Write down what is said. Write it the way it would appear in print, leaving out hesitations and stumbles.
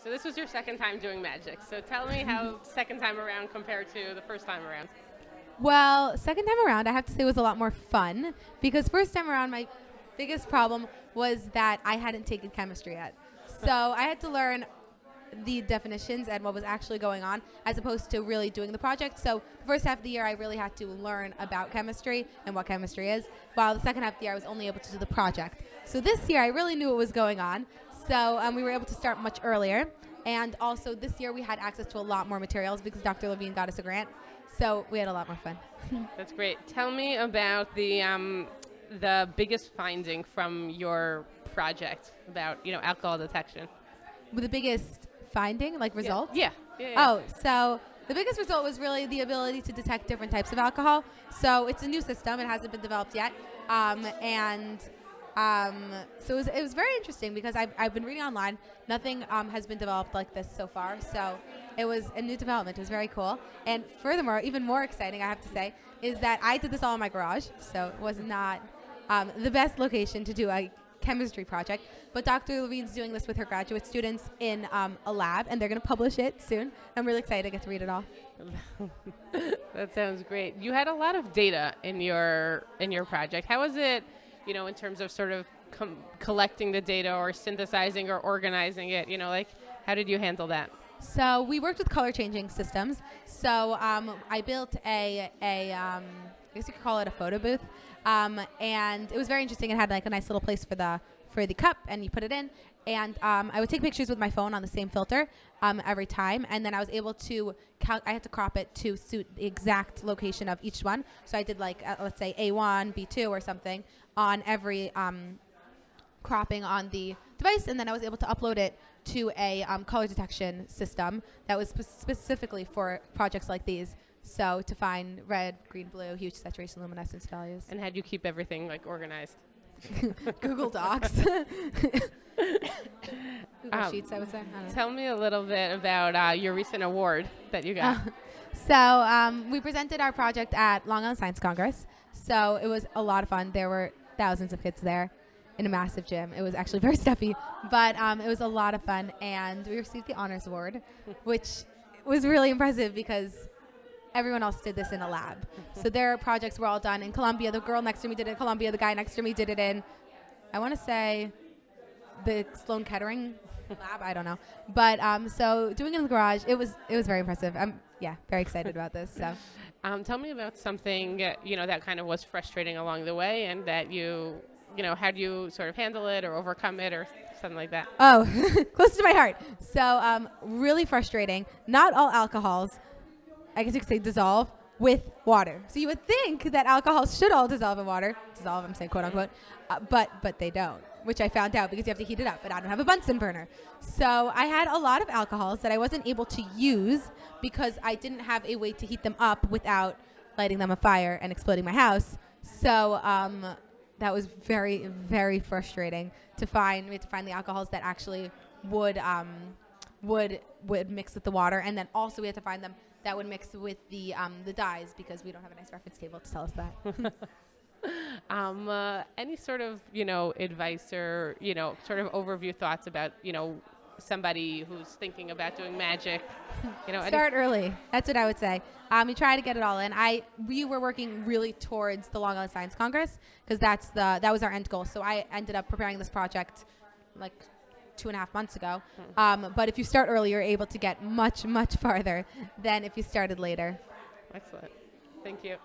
So this was your second time doing magic. So tell me how second time around compared to the first time around. Well, second time around, I have to say was a lot more fun because first time around, my biggest problem was that I hadn't taken chemistry yet. So I had to learn the definitions and what was actually going on as opposed to really doing the project. So the first half of the year, I really had to learn about chemistry and what chemistry is, while the second half of the year, I was only able to do the project. So this year, I really knew what was going on. So we were able to start much earlier. And also this year, we had access to a lot more materials because Dr. Levine got us a grant. So we had a lot more fun. That's great. Tell me about the biggest finding from your project about alcohol detection. The biggest finding, like results? Yeah. Oh, so the biggest result was really the ability to detect different types of alcohol. So it's a new system. It hasn't been developed yet. So it was very interesting because I've been reading online. Nothing has been developed like this so far. So it was a new development. It was very cool. And furthermore, even more exciting, I have to say, is that I did this all in my garage. So it was not the best location to do a chemistry project. But Dr. Levine's doing this with her graduate students in a lab, and they're going to publish it soon. I'm really excited to get to read it all. That sounds great. You had a lot of data in your project. How was it, in terms of sort of collecting the data or synthesizing or organizing it? How did you handle that? So we worked with color changing systems. So I built I guess you could call it a photo booth. And it was very interesting. It had like a nice little place for the cup, and you put it in. And I would take pictures with my phone on the same filter every time. And then I was able to I had to crop it to suit the exact location of each one. So I did like, let's say A1, B2 or something on every cropping on the device. And then I was able to upload it to a color detection system that was specifically for projects like these. So to find red, green, blue, huge saturation luminescence values. And how'd you keep everything organized? Google Docs. Google Sheets, I would say. Tell me a little bit about your recent award that you got. So we presented our project at Long Island Science Congress. So it was a lot of fun. There were thousands of kids there in a massive gym. It was actually very stuffy, but it was a lot of fun. And we received the Honors Award, which was really impressive because everyone else did this in a lab. So their projects were all done in Columbia. The girl next to me did it in Columbia. The guy next to me did it in, I want to say, the Sloan Kettering lab. I don't know. But so doing it in the garage, it was very impressive. I'm very excited about this. So tell me about something that kind of was frustrating along the way, and that how do you sort of handle it or overcome it or something like that? Oh, close to my heart. So really frustrating. Not all alcohols, I guess you could say, dissolve with water. So you would think that alcohols should all dissolve in water. Dissolve, I'm saying quote unquote. But they don't, which I found out because you have to heat it up. But I don't have a Bunsen burner. So I had a lot of alcohols that I wasn't able to use because I didn't have a way to heat them up without lighting them on fire and exploding my house. So that was very, very frustrating to find. We had to find the alcohols that actually would mix with the water, and then also we had to find them that would mix with the dyes because we don't have a nice reference table to tell us that. Any sort of advice or sort of overview thoughts about somebody who's thinking about doing magic? Start early. That's what I would say. You try to get it all in. We were working really towards the Long Island Science Congress because that was our end goal. So I ended up preparing this project like 2.5 months ago. But if you start early, you're able to get much, much farther than if you started later. Excellent. Thank you.